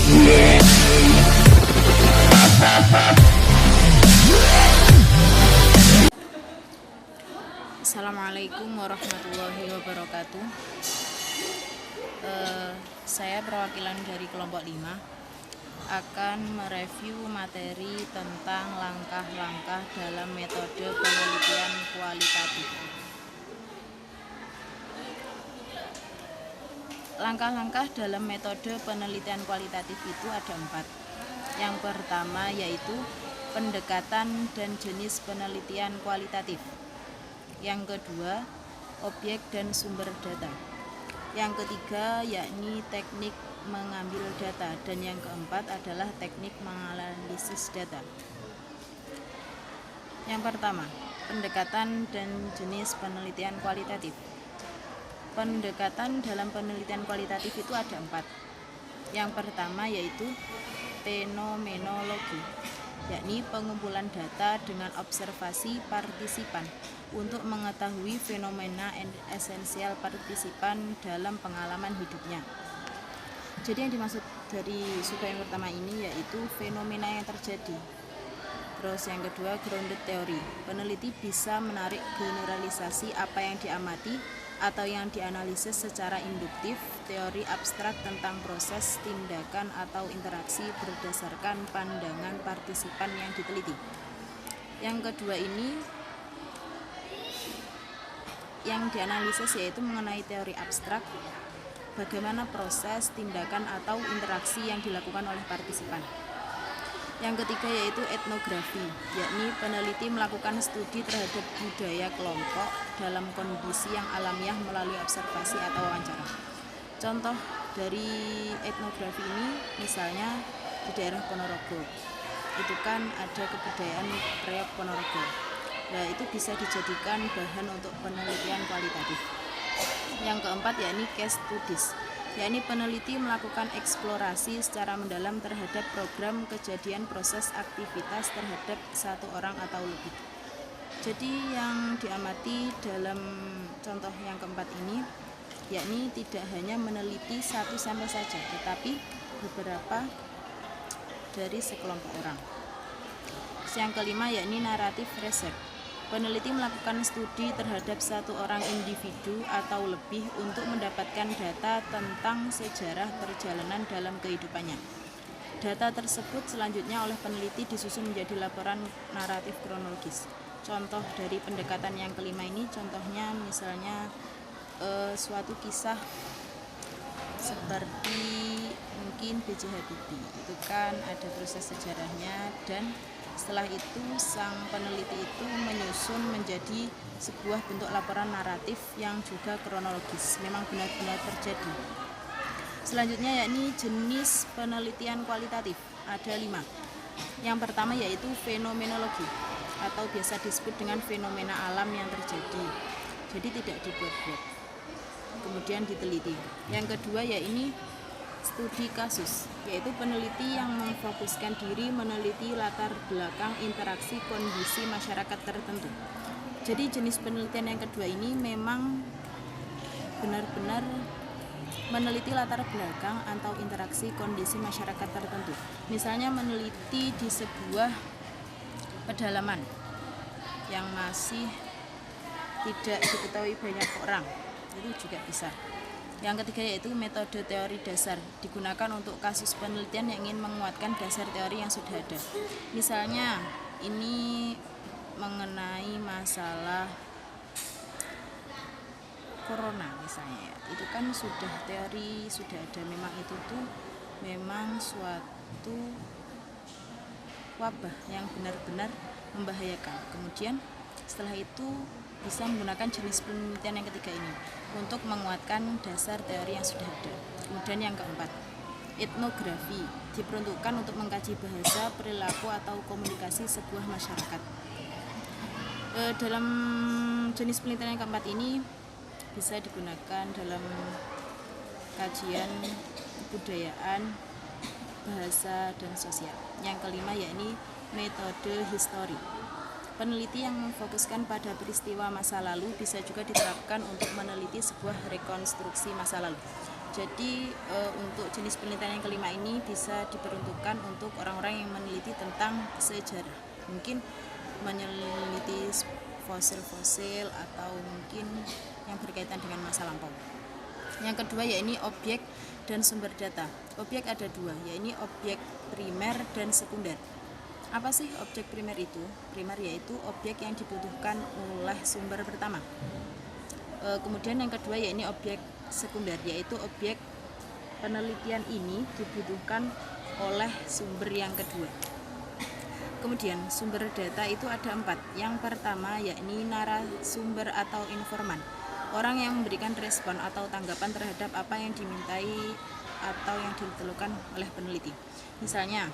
Assalamualaikum warahmatullahi wabarakatuh. Saya perwakilan dari kelompok 5 akan mereview materi tentang langkah-langkah dalam metode penelitian kualitatif. Langkah-langkah dalam metode penelitian kualitatif itu ada 4. Yang pertama yaitu pendekatan dan jenis penelitian kualitatif. Yang kedua, objek dan sumber data. Yang ketiga, yakni teknik mengambil data. Dan yang keempat adalah teknik menganalisis data. Yang pertama, pendekatan dan jenis penelitian kualitatif. Pendekatan dalam penelitian kualitatif itu ada 4. Yang pertama yaitu fenomenologi, yakni pengumpulan data dengan observasi partisipan untuk mengetahui fenomena esensial partisipan dalam pengalaman hidupnya. Jadi yang dimaksud dari sub yang pertama ini yaitu fenomena yang terjadi. Terus yang kedua, grounded theory. Peneliti bisa menarik generalisasi apa yang diamati atau yang dianalisis secara induktif, teori abstrak tentang proses, tindakan, atau interaksi berdasarkan pandangan partisipan yang diteliti. Yang kedua ini yang dianalisis yaitu mengenai teori abstrak, bagaimana proses, tindakan, atau interaksi yang dilakukan oleh partisipan. Yang ketiga yaitu etnografi, yakni peneliti melakukan studi terhadap budaya kelompok dalam kondisi yang alamiah melalui observasi atau wawancara. Contoh dari etnografi ini misalnya di daerah Ponorogo, itu kan ada kebudayaan Reok Ponorogo. Nah, itu bisa dijadikan bahan untuk penelitian kualitatif. Yang keempat yakni case studies, yakni peneliti melakukan eksplorasi secara mendalam terhadap program, kejadian, proses, aktivitas terhadap satu orang atau lebih. Jadi yang diamati dalam contoh yang keempat ini yakni tidak hanya meneliti satu sampel saja, tetapi beberapa dari sekelompok orang. Yang kelima yakni naratif research. Peneliti melakukan studi terhadap satu orang individu atau lebih untuk mendapatkan data tentang sejarah perjalanan dalam kehidupannya. Data tersebut selanjutnya oleh peneliti disusun menjadi laporan naratif kronologis. Contoh dari pendekatan yang kelima ini, contohnya misalnya suatu kisah seperti mungkin B.J. Habibie, itu kan ada proses sejarahnya, dan setelah itu sang peneliti itu menyusun menjadi sebuah bentuk laporan naratif yang juga kronologis, memang benar-benar terjadi. Selanjutnya yakni jenis penelitian kualitatif, ada 5. Yang pertama yaitu fenomenologi, atau biasa disebut dengan fenomena alam yang terjadi, jadi tidak dibuat-buat, kemudian diteliti. Yang kedua yaitu studi kasus, yaitu peneliti yang memfokuskan diri meneliti latar belakang interaksi kondisi masyarakat tertentu. Jadi jenis penelitian yang kedua ini memang benar-benar meneliti latar belakang atau interaksi kondisi masyarakat tertentu. Misalnya meneliti di sebuah pedalaman yang masih tidak diketahui banyak orang, itu juga bisa. Yang ketiga yaitu metode teori dasar, digunakan untuk kasus penelitian yang ingin menguatkan dasar teori yang sudah ada. Misalnya ini mengenai masalah corona misalnya, itu kan sudah teori sudah ada, memang itu tuh memang suatu wabah yang benar-benar membahayakan. Kemudian setelah itu bisa menggunakan jenis penelitian yang ketiga ini untuk menguatkan dasar teori yang sudah ada. Kemudian yang keempat, etnografi, diperuntukkan untuk mengkaji bahasa, perilaku, atau komunikasi sebuah masyarakat. Dalam jenis penelitian yang keempat ini bisa digunakan dalam kajian kebudayaan, bahasa, dan sosial. Yang kelima yakni metode histori. Peneliti yang memfokuskan pada peristiwa masa lalu bisa juga diterapkan untuk meneliti sebuah rekonstruksi masa lalu. Jadi untuk jenis penelitian yang kelima ini bisa diperuntukkan untuk orang-orang yang meneliti tentang sejarah, mungkin meneliti fosil-fosil atau mungkin yang berkaitan dengan masa lampau. Yang kedua yakni objek dan sumber data. Objek ada dua, yakni objek primer dan sekunder. Apa sih objek primer itu? Primer yaitu objek yang dibutuhkan oleh sumber pertama. Kemudian yang kedua yakni objek sekunder, yaitu objek penelitian ini dibutuhkan oleh sumber yang kedua. Kemudian sumber data itu ada 4. Yang pertama yakni narasumber atau informan, orang yang memberikan respon atau tanggapan terhadap apa yang dimintai atau yang ditentukan oleh peneliti. Misalnya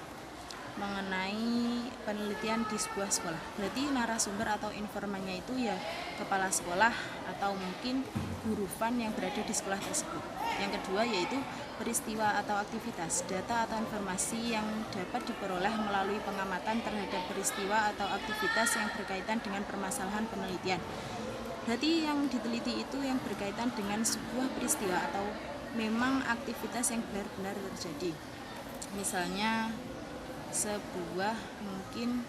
mengenai penelitian di sebuah sekolah, berarti narasumber atau informannya itu ya kepala sekolah atau mungkin guru FAN yang berada di sekolah tersebut. Yang kedua yaitu peristiwa atau aktivitas, data atau informasi yang dapat diperoleh melalui pengamatan terhadap peristiwa atau aktivitas yang berkaitan dengan permasalahan penelitian. Berarti yang diteliti itu yang berkaitan dengan sebuah peristiwa atau memang aktivitas yang benar-benar terjadi. Misalnya sebuah mungkin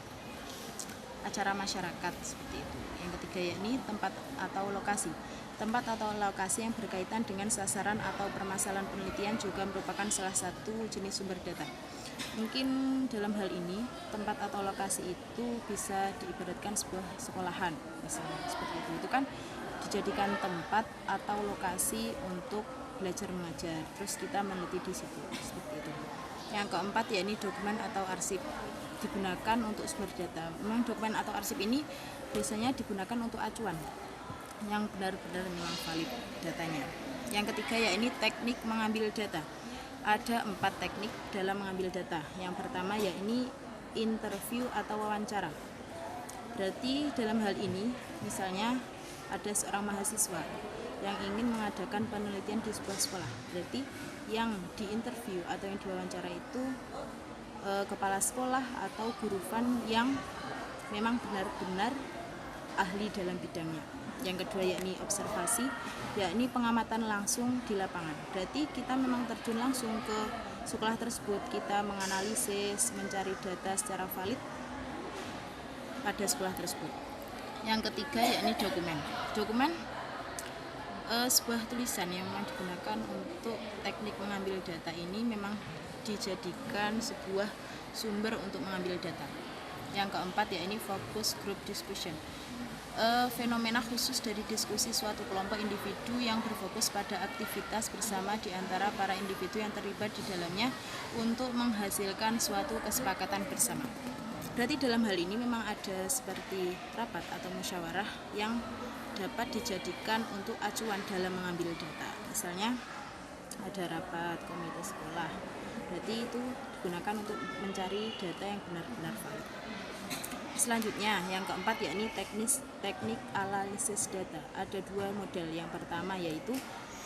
acara masyarakat seperti itu. Yang ketiga yakni tempat atau lokasi. Tempat atau lokasi yang berkaitan dengan sasaran atau permasalahan penelitian juga merupakan salah satu jenis sumber data. Mungkin dalam hal ini tempat atau lokasi itu bisa diibaratkan sebuah sekolahan, misalnya seperti itu. Itu kan dijadikan tempat atau lokasi untuk belajar mengajar. Terus kita meneliti di situ, seperti itu. Yang keempat yakni dokumen atau arsip, digunakan untuk sumber data. Memang dokumen atau arsip ini biasanya digunakan untuk acuan yang benar-benar memang valid datanya. Yang ketiga yakni teknik mengambil data. Ada 4 teknik dalam mengambil data. Yang pertama yakni interview atau wawancara. Berarti dalam hal ini misalnya ada seorang mahasiswa yang ingin mengadakan penelitian di sebuah sekolah. Berarti yang diinterview atau yang diwawancara itu kepala sekolah atau guru FAN yang memang benar-benar ahli dalam bidangnya. Yang kedua yakni observasi, yakni pengamatan langsung di lapangan. Berarti kita memang terjun langsung ke sekolah tersebut, kita menganalisis, mencari data secara valid pada sekolah tersebut. Yang ketiga yakni dokumen. Dokumen sebuah tulisan yang memang digunakan untuk teknik mengambil data ini memang dijadikan sebuah sumber untuk mengambil data. Yang keempat yakni focus group discussion, fenomena khusus dari diskusi suatu kelompok individu yang berfokus pada aktivitas bersama di antara para individu yang terlibat di dalamnya untuk menghasilkan suatu kesepakatan bersama. Berarti dalam hal ini memang ada seperti rapat atau musyawarah yang dapat dijadikan untuk acuan dalam mengambil data. Misalnya ada rapat komite sekolah, berarti itu digunakan untuk mencari data yang benar-benar valid. Selanjutnya yang keempat yakni teknik analisis data. Ada 2 model. Yang pertama yaitu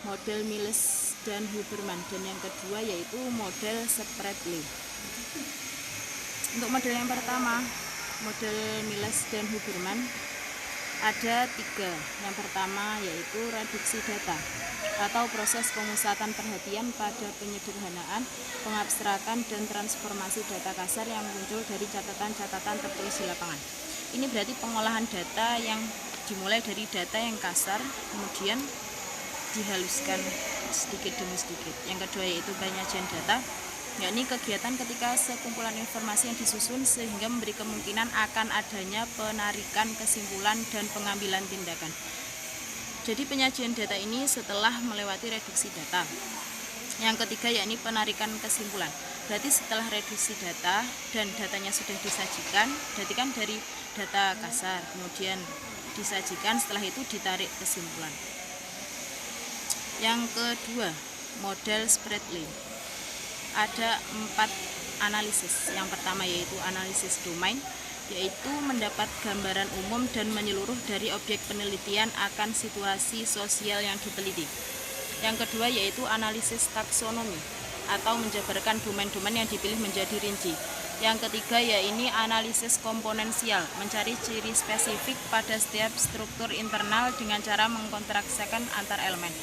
model Miles dan Huberman, dan yang kedua yaitu model Spratly. Untuk model yang pertama, model Miles dan Huberman, ada 3. Yang pertama yaitu reduksi data atau proses pemusatan perhatian pada penyederhanaan, pengabstrakan, dan transformasi data kasar yang muncul dari catatan-catatan tertulis di lapangan. Ini berarti pengolahan data yang dimulai dari data yang kasar, kemudian dihaluskan sedikit demi sedikit. Yang kedua yaitu penyajian data, yakni kegiatan ketika sekumpulan informasi yang disusun sehingga memberi kemungkinan akan adanya penarikan kesimpulan dan pengambilan tindakan. Jadi penyajian data ini setelah melewati reduksi data. Yang ketiga yakni penarikan kesimpulan. Berarti setelah reduksi data dan datanya sudah disajikan, berarti kan dari data kasar kemudian disajikan, setelah itu ditarik kesimpulan. Yang kedua, model Spratly. Ada 4 analisis. Yang pertama yaitu analisis domain, yaitu mendapat gambaran umum dan menyeluruh dari objek penelitian akan situasi sosial yang diteliti. Yang kedua yaitu analisis taksonomi atau menjabarkan domain-domain yang dipilih menjadi rinci. Yang ketiga yaitu analisis komponensial, mencari ciri spesifik pada setiap struktur internal dengan cara mengkontraksikan antar elemen.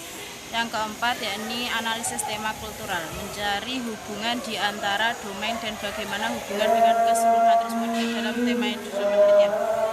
Yang keempat yakni analisis tema kultural, mencari hubungan di antara domain dan bagaimana hubungan dengan keseluruhan tersebut di dalam tema yang disusun penelitian.